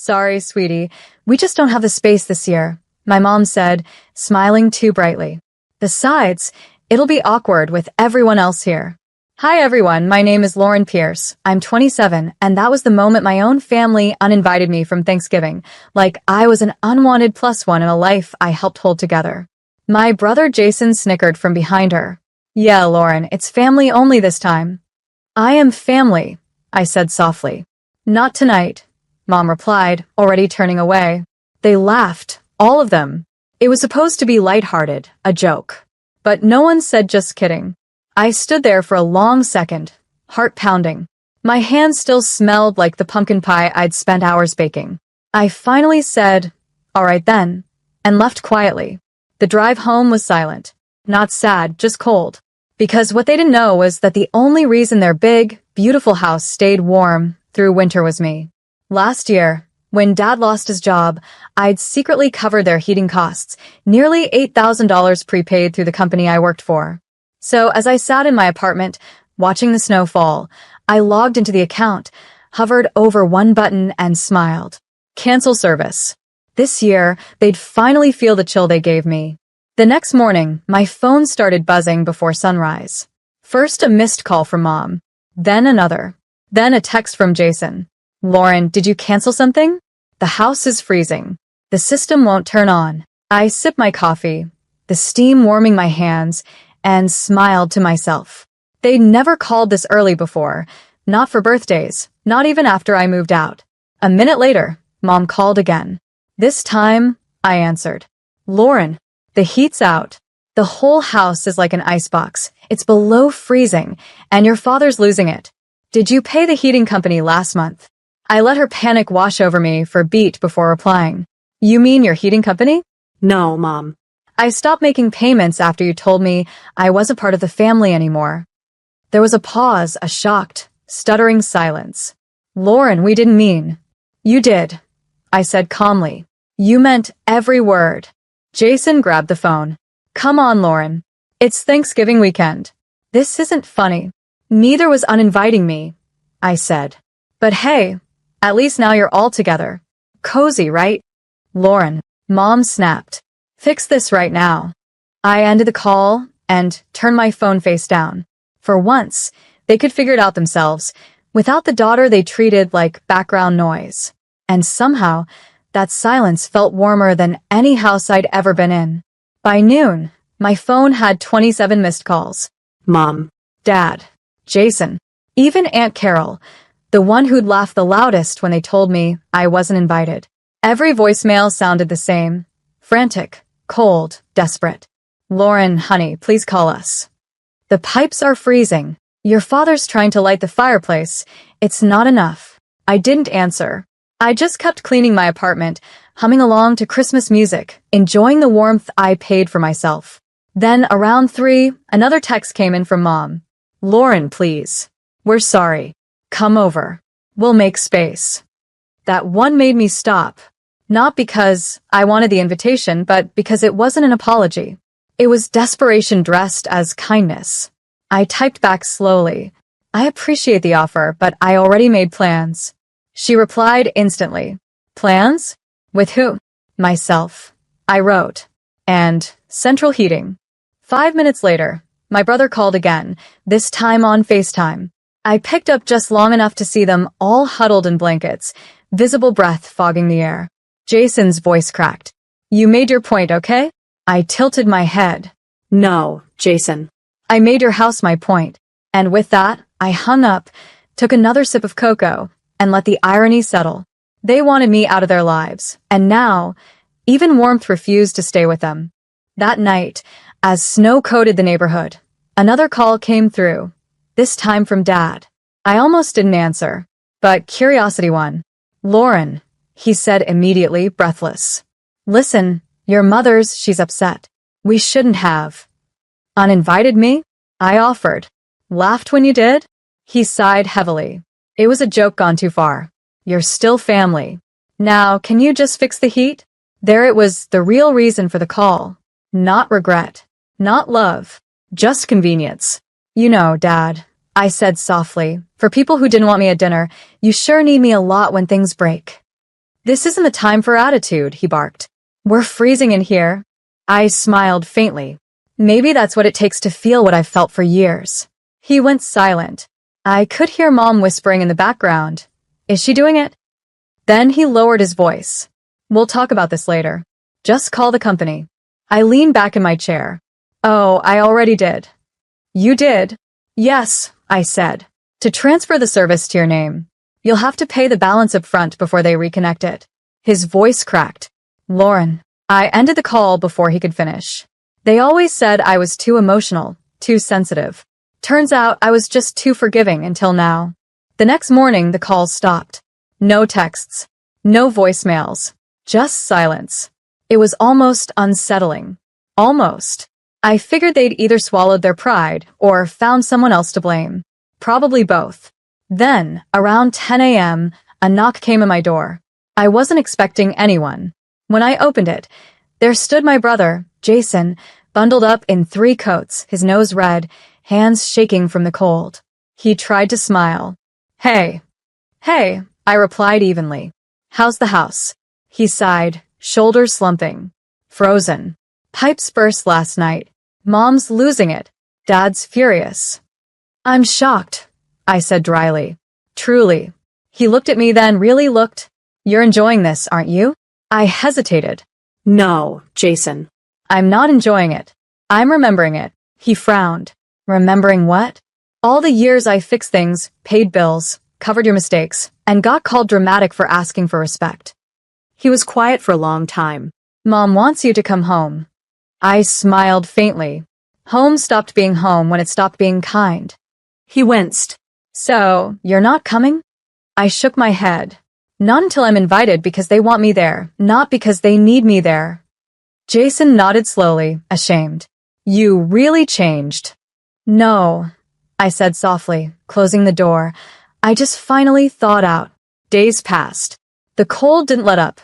Sorry, sweetie. We just don't have the space this year, my mom said, smiling too brightly. Besides, it'll be awkward with everyone else here. Hi everyone, my name is Lauren Pierce. I'm 27, and that was the moment my own family uninvited me from Thanksgiving, like I was an unwanted plus one in a life I helped hold together. My brother Jason snickered from behind her. Yeah, Lauren, it's family only this time. I am family, I said softly. Not tonight, Mom replied, already turning away. They laughed, all of them. It was supposed to be lighthearted, a joke. But no one said just kidding. I stood there for a long second, heart pounding. My hands still smelled like the pumpkin pie I'd spent hours baking. I finally said, all right then, and left quietly. The drive home was silent. Not sad, just cold. Because what they didn't know was that the only reason their big, beautiful house stayed warm through winter was me. Last year, when Dad lost his job, I'd secretly covered their heating costs, nearly $8,000 prepaid through the company I worked for. So as I sat in my apartment, watching the snow fall, I logged into the account, hovered over one button, and smiled. Cancel service. This year, they'd finally feel the chill they gave me. The next morning, my phone started buzzing before sunrise. First a missed call from Mom, then another, then a text from Jason. Lauren, did you cancel something? The house is freezing. The system won't turn on. I sipped my coffee, the steam warming my hands, and smiled to myself. They'd never called this early before, not for birthdays, not even after I moved out. A minute later, Mom called again. This time, I answered. Lauren, the heat's out. The whole house is like an icebox. It's below freezing, and your father's losing it. Did you pay the heating company last month? I let her panic wash over me for a beat before replying. You mean your heating company? No, Mom. I stopped making payments after you told me I wasn't part of the family anymore. There was a pause, a shocked, stuttering silence. Lauren, we didn't mean. You did, I said calmly. You meant every word. Jason grabbed the phone. Come on, Lauren. It's Thanksgiving weekend. This isn't funny. Neither was uninviting me, I said. But hey, at least now you're all together. Cozy, right? Lauren, Mom snapped. Fix this right now. I ended the call and turned my phone face down. For once, they could figure it out themselves, without the daughter they treated like background noise. And somehow, that silence felt warmer than any house I'd ever been in. By noon, my phone had 27 missed calls. Mom. Dad. Jason. Even Aunt Carol, the one who'd laughed the loudest when they told me I wasn't invited. Every voicemail sounded the same. Frantic. Cold, desperate. Lauren, honey, please call us. The pipes are freezing. Your father's trying to light the fireplace. It's not enough. I didn't answer. I just kept cleaning my apartment, humming along to Christmas music, enjoying the warmth I paid for myself. Then, around 3, another text came in from Mom. Lauren, please. We're sorry. Come over. We'll make space. That one made me stop. Not because I wanted the invitation, but because it wasn't an apology. It was desperation dressed as kindness. I typed back slowly. I appreciate the offer, but I already made plans. She replied instantly. Plans? With who? Myself. I wrote. And central heating. 5 minutes later, my brother called again, this time on FaceTime. I picked up just long enough to see them all huddled in blankets, visible breath fogging the air. Jason's voice cracked. You made your point, okay? I tilted my head. No, Jason. I made your house my point. And with that, I hung up, took another sip of cocoa, and let the irony settle. They wanted me out of their lives, and now, even warmth refused to stay with them. That night, as snow coated the neighborhood, another call came through, this time from Dad. I almost didn't answer, but curiosity won. Lauren, he said immediately, breathless. Listen, your mother's, she's upset. We shouldn't have. Uninvited me? I offered. Laughed when you did? He sighed heavily. It was a joke gone too far. You're still family. Now, can you just fix the heat? There it was, the real reason for the call. Not regret. Not love. Just convenience. You know, Dad, I said softly, for people who didn't want me at dinner, you sure need me a lot when things break. This isn't the time for attitude, he barked. We're freezing in here. I smiled faintly. Maybe that's what it takes to feel what I've felt for years. He went silent. I could hear Mom whispering in the background. Is she doing it? Then he lowered his voice. We'll talk about this later. Just call the company. I leaned back in my chair. Oh, I already did. You did? Yes, I said. To transfer the service to your name, you'll have to pay the balance up front before they reconnect it. His voice cracked. Lauren. I ended the call before he could finish. They always said I was too emotional, too sensitive. Turns out I was just too forgiving until now. The next morning, the calls stopped. No texts. No voicemails. Just silence. It was almost unsettling. Almost. I figured they'd either swallowed their pride or found someone else to blame. Probably both. Then, around 10 a.m., a knock came at my door. I wasn't expecting anyone. When I opened it, there stood my brother, Jason, bundled up in 3 coats, his nose red, hands shaking from the cold. He tried to smile. Hey. Hey, I replied evenly. How's the house? He sighed, shoulders slumping. Frozen. Pipes burst last night. Mom's losing it. Dad's furious. I'm shocked, I said dryly. Truly. He looked at me then really looked. You're enjoying this, aren't you? I hesitated. No, Jason. I'm not enjoying it. I'm remembering it. He frowned. Remembering what? All the years I fixed things, paid bills, covered your mistakes, and got called dramatic for asking for respect. He was quiet for a long time. Mom wants you to come home. I smiled faintly. Home stopped being home when it stopped being kind. He winced. So, you're not coming? I shook my head. Not until I'm invited because they want me there, not because they need me there. Jason nodded slowly, ashamed. You really changed. No, I said softly, closing the door. I just finally thawed out. Days passed. The cold didn't let up,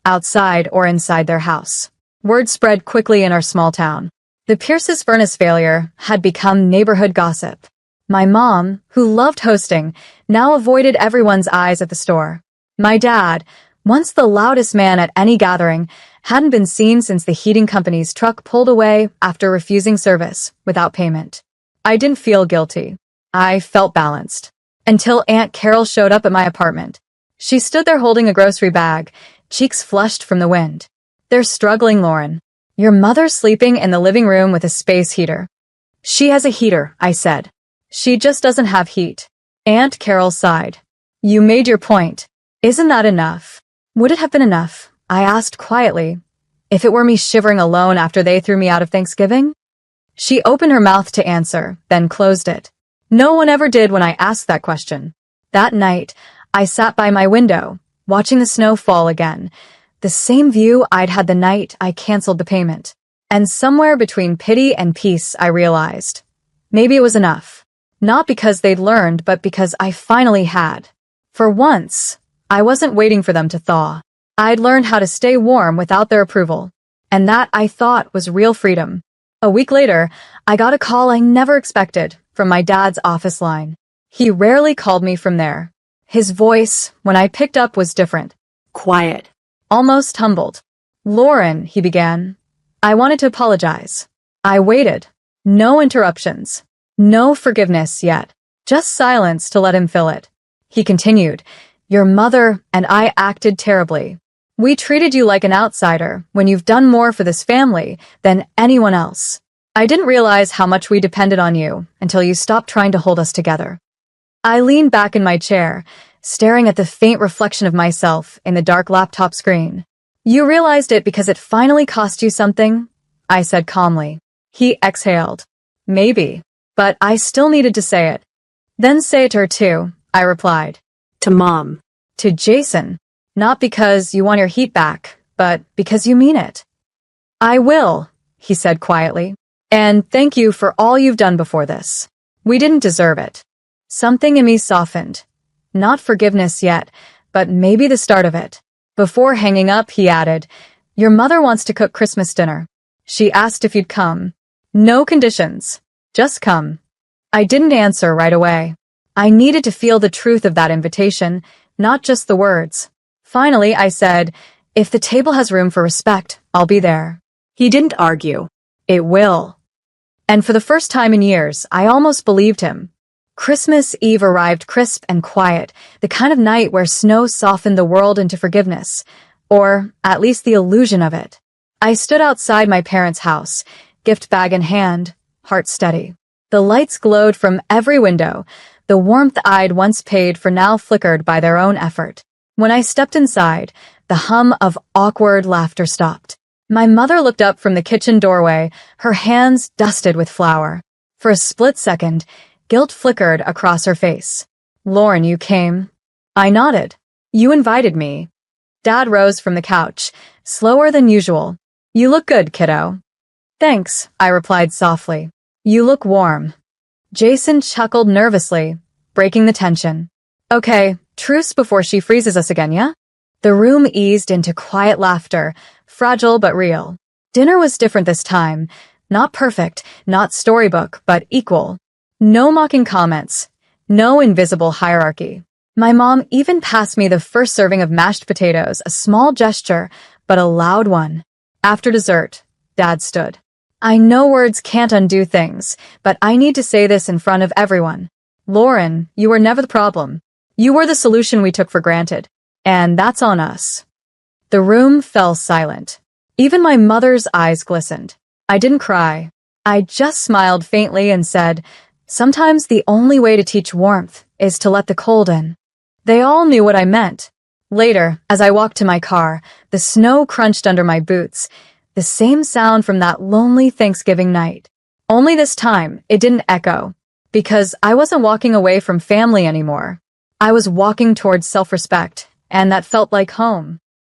outside or inside their house. Word spread quickly in our small town. The Pierce's furnace failure had become neighborhood gossip. My mom, who loved hosting, now avoided everyone's eyes at the store. My dad, once the loudest man at any gathering, hadn't been seen since the heating company's truck pulled away after refusing service without payment. I didn't feel guilty. I felt balanced. Until Aunt Carol showed up at my apartment. She stood there holding a grocery bag, cheeks flushed from the wind. They're struggling, Lauren. Your mother's sleeping in the living room with a space heater. She has a heater, I said. She just doesn't have heat. Aunt Carol sighed. You made your point. Isn't that enough? Would it have been enough? I asked quietly. If it were me shivering alone after they threw me out of Thanksgiving? She opened her mouth to answer, then closed it. No one ever did when I asked that question. That night, I sat by my window, watching the snow fall again. The same view I'd had the night I canceled the payment. And somewhere between pity and peace, I realized. Maybe it was enough. Not because they'd learned, but because I finally had. For once, I wasn't waiting for them to thaw. I'd learned how to stay warm without their approval. And that, I thought, was real freedom. A week later, I got a call I never expected from my dad's office line. He rarely called me from there. His voice, when I picked up, was different. Quiet. Almost humbled. Lauren, he began. I wanted to apologize. I waited. No interruptions. No forgiveness yet. Just silence to let him fill it. He continued. Your mother and I acted terribly. We treated you like an outsider when you've done more for this family than anyone else. I didn't realize how much we depended on you until you stopped trying to hold us together. I leaned back in my chair, staring at the faint reflection of myself in the dark laptop screen. You realized it because it finally cost you something? I said calmly. He exhaled. Maybe. But I still needed to say it. Then say it to her too, I replied. To Mom. To Jason. Not because you want your heat back, but because you mean it. I will, he said quietly. And thank you for all you've done before this. We didn't deserve it. Something in me softened. Not forgiveness yet, but maybe the start of it. Before hanging up, he added, Your mother wants to cook Christmas dinner. She asked if you'd come. No conditions. Just come. I didn't answer right away. I needed to feel the truth of that invitation, not just the words. Finally, I said, if the table has room for respect, I'll be there. He didn't argue. It will. And for the first time in years, I almost believed him. Christmas Eve arrived crisp and quiet, the kind of night where snow softened the world into forgiveness, or at least the illusion of it. I stood outside my parents' house, gift bag in hand, heart steady. The lights glowed from every window, the warmth I'd once paid for now flickered by their own effort. When I stepped inside, the hum of awkward laughter stopped. My mother looked up from the kitchen doorway, her hands dusted with flour. For a split second, guilt flickered across her face. Lauren, you came. I nodded. You invited me. Dad rose from the couch, slower than usual. You look good, kiddo. Thanks, I replied softly. You look warm. Jason chuckled nervously, breaking the tension. Okay, truce before she freezes us again, yeah? The room eased into quiet laughter, fragile but real. Dinner was different this time. Not perfect, not storybook, but equal. No mocking comments. No invisible hierarchy. My mom even passed me the first serving of mashed potatoes, a small gesture, but a loud one. After dessert, Dad stood. I know words can't undo things, but I need to say this in front of everyone. Lauren, you were never the problem. You were the solution we took for granted. And that's on us. The room fell silent. Even my mother's eyes glistened. I didn't cry. I just smiled faintly and said, sometimes the only way to teach warmth is to let the cold in. They all knew what I meant. Later, as I walked to my car, the snow crunched under my boots, the same sound from that lonely Thanksgiving night. Only this time, it didn't echo, because I wasn't walking away from family anymore. I was walking towards self-respect, and that felt like home.